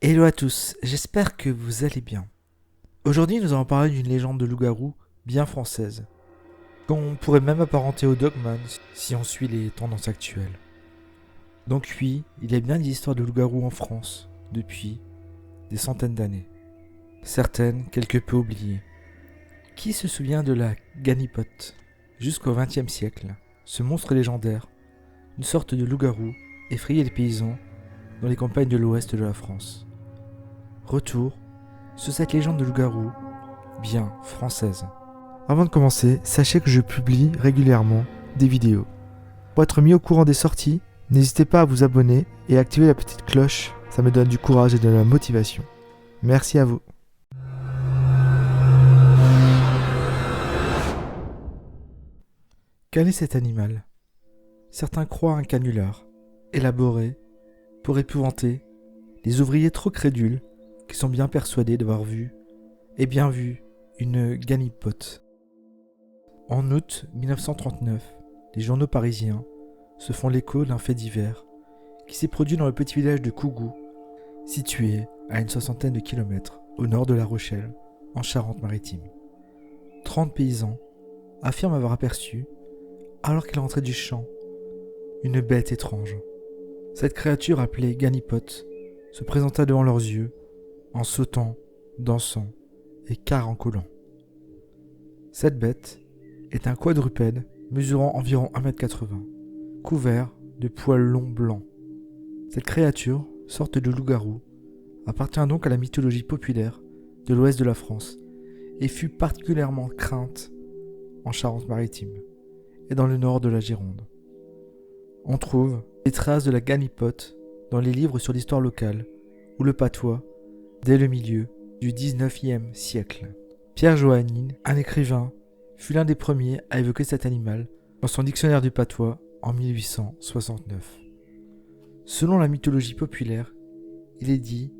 Hello à tous, j'espère que vous allez bien. Aujourd'hui, nous allons parler d'une légende de loup-garou bien française, qu'on pourrait même apparenter au Dogman si on suit les tendances actuelles. Donc oui, il y a bien des histoires de loup-garou en France depuis des centaines d'années. Certaines quelque peu oubliées. Qui se souvient de la ganipote? Jusqu'au XXe siècle, ce monstre légendaire, une sorte de loup-garou, effrayait les paysans dans les campagnes de l'ouest de la France. Retour sur cette légende de loup-garou bien française. Avant de commencer, sachez que je publie régulièrement des vidéos. Pour être mis au courant des sorties, n'hésitez pas à vous abonner et à activer la petite cloche, ça me donne du courage et de la motivation. Merci à vous. Quel est cet animal? Certains croient un canular, élaboré pour épouvanter les ouvriers trop crédules qui sont bien persuadés d'avoir vu, et bien vu, une ganipote. En août 1939, les journaux parisiens se font l'écho d'un fait divers qui s'est produit dans le petit village de Cougou, situé à une soixantaine de kilomètres au nord de La Rochelle, en Charente-Maritime. 30 paysans affirment avoir aperçu, alors qu'ils rentraient du champ, une bête étrange. Cette créature appelée ganipote se présenta devant leurs yeux en sautant, dansant et carancolant. Cette bête est un quadrupède mesurant environ 1,80 m, couvert de poils longs blancs. Cette créature, sorte de loup-garou, appartient donc à la mythologie populaire de l'ouest de la France et fut particulièrement crainte en Charente-Maritime et dans le nord de la Gironde. On trouve des traces de la ganipote dans les livres sur l'histoire locale ou le patois dès le milieu du XIXe siècle. Pierre Joannine, un écrivain, fut l'un des premiers à évoquer cet animal dans son dictionnaire du patois en 1869. Selon la mythologie populaire, il est dit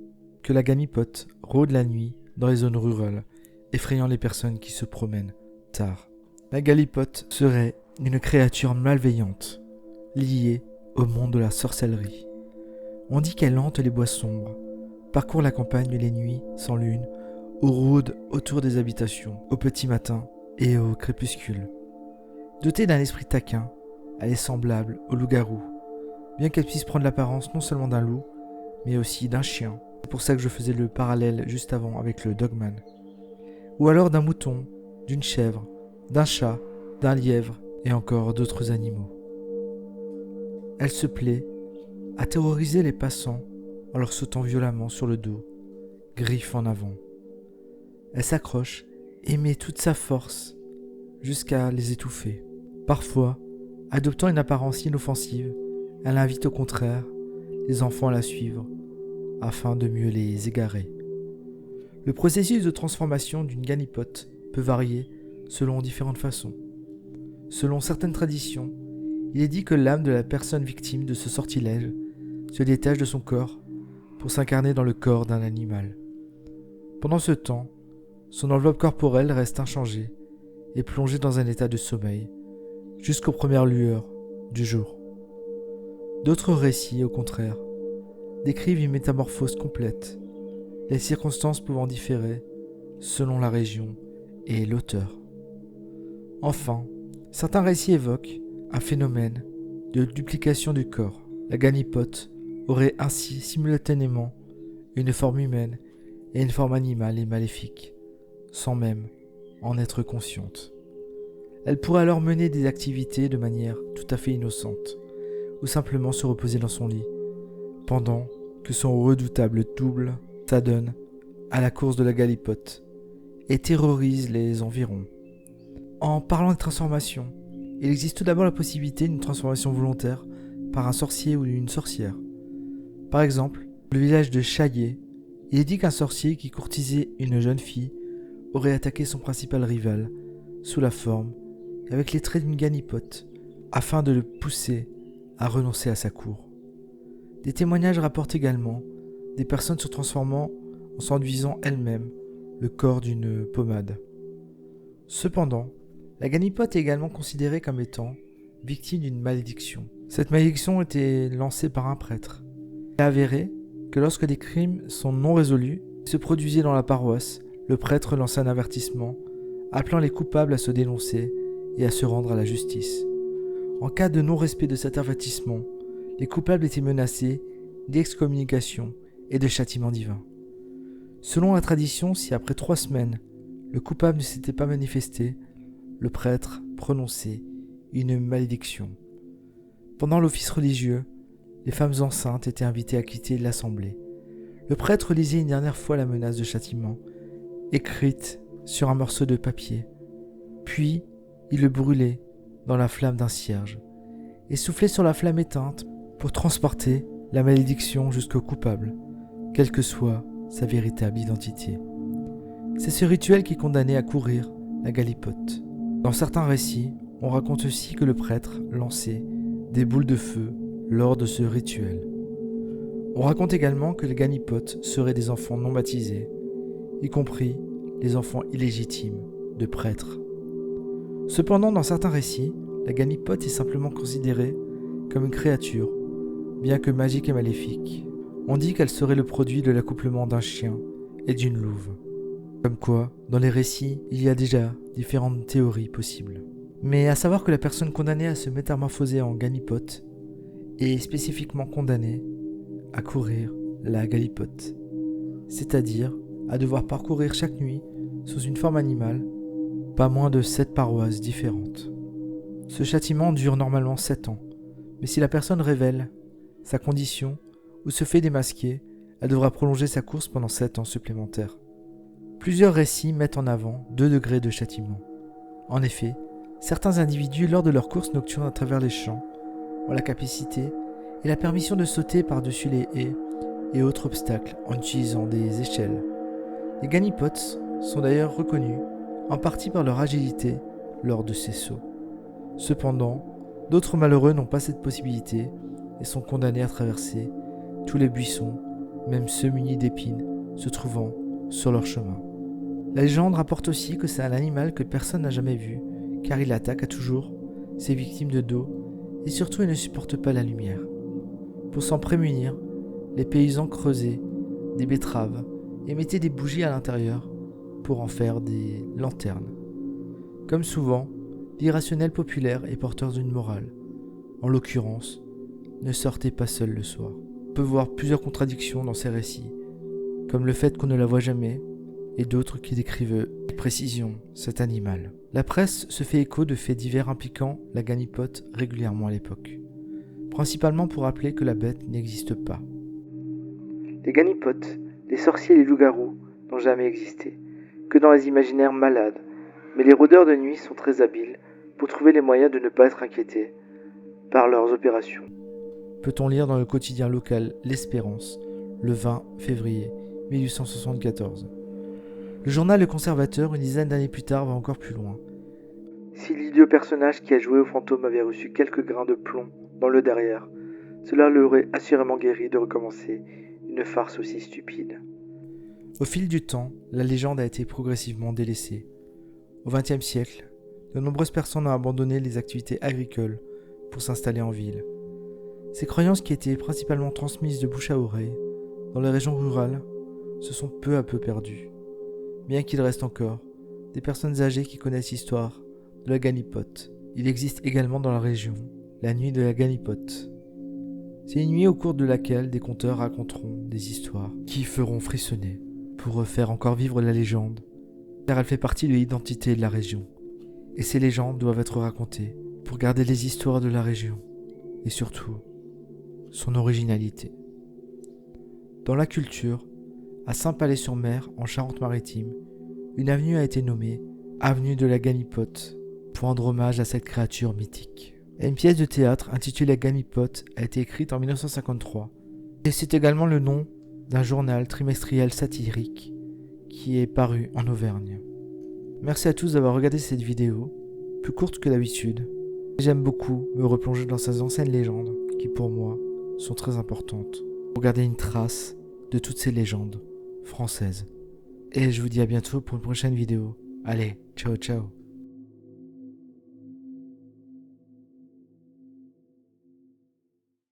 que la ganipote rôde la nuit dans les zones rurales, effrayant les personnes qui se promènent tard. La ganipote serait une créature malveillante, liée au monde de la sorcellerie. On dit qu'elle hante les bois sombres, parcourt la campagne les nuits sans lune, ou rôde autour des habitations, au petit matin et au crépuscule. Dotée d'un esprit taquin, elle est semblable au loup-garou, bien qu'elle puisse prendre l'apparence non seulement d'un loup, mais aussi d'un chien. C'est pour ça que je faisais le parallèle juste avant avec le Dogman. Ou alors d'un mouton, d'une chèvre, d'un chat, d'un lièvre et encore d'autres animaux. Elle se plaît à terroriser les passants en leur sautant violemment sur le dos, griffes en avant. Elle s'accroche et met toute sa force jusqu'à les étouffer. Parfois, adoptant une apparence inoffensive, elle invite au contraire les enfants à la suivre afin de mieux les égarer. Le processus de transformation d'une ganipote peut varier selon différentes façons. Selon certaines traditions, il est dit que l'âme de la personne victime de ce sortilège se détache de son corps pour s'incarner dans le corps d'un animal. Pendant ce temps, son enveloppe corporelle reste inchangée et plongée dans un état de sommeil jusqu'aux premières lueurs du jour. D'autres récits, au contraire, décrivent une métamorphose complète, les circonstances pouvant différer selon la région et l'auteur. Enfin, certains récits évoquent un phénomène de duplication du corps. La ganipote aurait ainsi simultanément une forme humaine et une forme animale et maléfique, sans même en être consciente. Elle pourrait alors mener des activités de manière tout à fait innocente, ou simplement se reposer dans son lit, pendant que son redoutable double s'adonne à la course de la ganipote et terrorise les environs. En parlant de transformation, il existe tout d'abord la possibilité d'une transformation volontaire par un sorcier ou une sorcière. Par exemple, le village de Chaillé, il est dit qu'un sorcier qui courtisait une jeune fille aurait attaqué son principal rival sous la forme et avec les traits d'une ganipote afin de le pousser à renoncer à sa cour. Des témoignages rapportent également des personnes se transformant en s'enduisant elles-mêmes le corps d'une pommade. Cependant, la ganipote est également considérée comme étant victime d'une malédiction. Cette malédiction était lancée par un prêtre. Il est avéré que lorsque des crimes sont non résolus, se produisaient dans la paroisse, le prêtre lançait un avertissement, appelant les coupables à se dénoncer et à se rendre à la justice. En cas de non-respect de cet avertissement, les coupables étaient menacés d'excommunication et de châtiment divin. Selon la tradition, si après 3 semaines, le coupable ne s'était pas manifesté, le prêtre prononçait une malédiction. Pendant l'office religieux, les femmes enceintes étaient invitées à quitter l'assemblée. Le prêtre lisait une dernière fois la menace de châtiment, écrite sur un morceau de papier, puis il le brûlait dans la flamme d'un cierge, et soufflait sur la flamme éteinte pour transporter la malédiction jusqu'au coupable, quelle que soit sa véritable identité. C'est ce rituel qui condamnait à courir la galipote. Dans certains récits, on raconte aussi que le prêtre lançait des boules de feu lors de ce rituel. On raconte également que les galipotes seraient des enfants non baptisés, y compris les enfants illégitimes de prêtres. Cependant, dans certains récits, la galipote est simplement considérée comme une créature, bien que magique et maléfique. On dit qu'elle serait le produit de l'accouplement d'un chien et d'une louve. Comme quoi, dans les récits, il y a déjà différentes théories possibles. Mais à savoir que la personne condamnée à se métamorphoser en galipote est spécifiquement condamnée à courir la galipote, c'est-à-dire à devoir parcourir chaque nuit, sous une forme animale, pas moins de 7 paroisses différentes. Ce châtiment dure normalement 7 ans, mais si la personne révèle sa condition ou se fait démasquer, elle devra prolonger sa course pendant 7 ans supplémentaires. Plusieurs récits mettent en avant 2 degrés de châtiment. En effet, certains individus, lors de leur course nocturne à travers les champs, ont la capacité et la permission de sauter par-dessus les haies et autres obstacles en utilisant des échelles. Les galipotes sont d'ailleurs reconnus en partie par leur agilité lors de ces sauts. Cependant, d'autres malheureux n'ont pas cette possibilité et sont condamnés à traverser tous les buissons, même ceux munis d'épines, se trouvant sur leur chemin. La légende rapporte aussi que c'est un animal que personne n'a jamais vu, car il attaque à toujours ses victimes de dos et surtout il ne supporte pas la lumière. Pour s'en prémunir, les paysans creusaient des betteraves et mettaient des bougies à l'intérieur pour en faire des lanternes. Comme souvent, l'irrationnel populaire est porteur d'une morale. En l'occurrence, ne sortez pas seul le soir. On peut voir plusieurs contradictions dans ces récits, comme le fait qu'on ne la voit jamais, et d'autres qui décrivent avec précision cet animal. La presse se fait écho de faits divers impliquant la galipote régulièrement à l'époque, principalement pour rappeler que la bête n'existe pas. Les galipotes, les sorciers et les loups-garous n'ont jamais existé, que dans les imaginaires malades, mais les rôdeurs de nuit sont très habiles pour trouver les moyens de ne pas être inquiétés par leurs opérations. Peut-on lire dans le quotidien local L'Espérance, le 20 février 1874. Le journal Le Conservateur, une dizaine d'années plus tard, va encore plus loin. Si l'idiot personnage qui a joué au fantôme avait reçu quelques grains de plomb dans le derrière, cela l'aurait assurément guéri de recommencer une farce aussi stupide. Au fil du temps, la légende a été progressivement délaissée. Au XXe siècle, de nombreuses personnes ont abandonné les activités agricoles pour s'installer en ville. Ces croyances qui étaient principalement transmises de bouche à oreille, dans les régions rurales, se sont peu à peu perdues. Bien qu'il reste encore des personnes âgées qui connaissent l'histoire de la galipote. Il existe également dans la région la nuit de la galipote. C'est une nuit au cours de laquelle des conteurs raconteront des histoires qui feront frissonner pour refaire encore vivre la légende, car elle fait partie de l'identité de la région. Et ces légendes doivent être racontées pour garder les histoires de la région et surtout son originalité. Dans la culture, à Saint-Palais-sur-Mer, en Charente-Maritime, une avenue a été nommée Avenue de la Galipote pour rendre hommage à cette créature mythique. Et une pièce de théâtre intitulée La Galipote a été écrite en 1953. Et c'est également le nom d'un journal trimestriel satirique qui est paru en Auvergne. Merci à tous d'avoir regardé cette vidéo, plus courte que d'habitude. J'aime beaucoup me replonger dans ces anciennes légendes qui pour moi sont très importantes pour garder une trace de toutes ces légendes françaises. Et je vous dis à bientôt pour une prochaine vidéo. Allez, ciao ciao.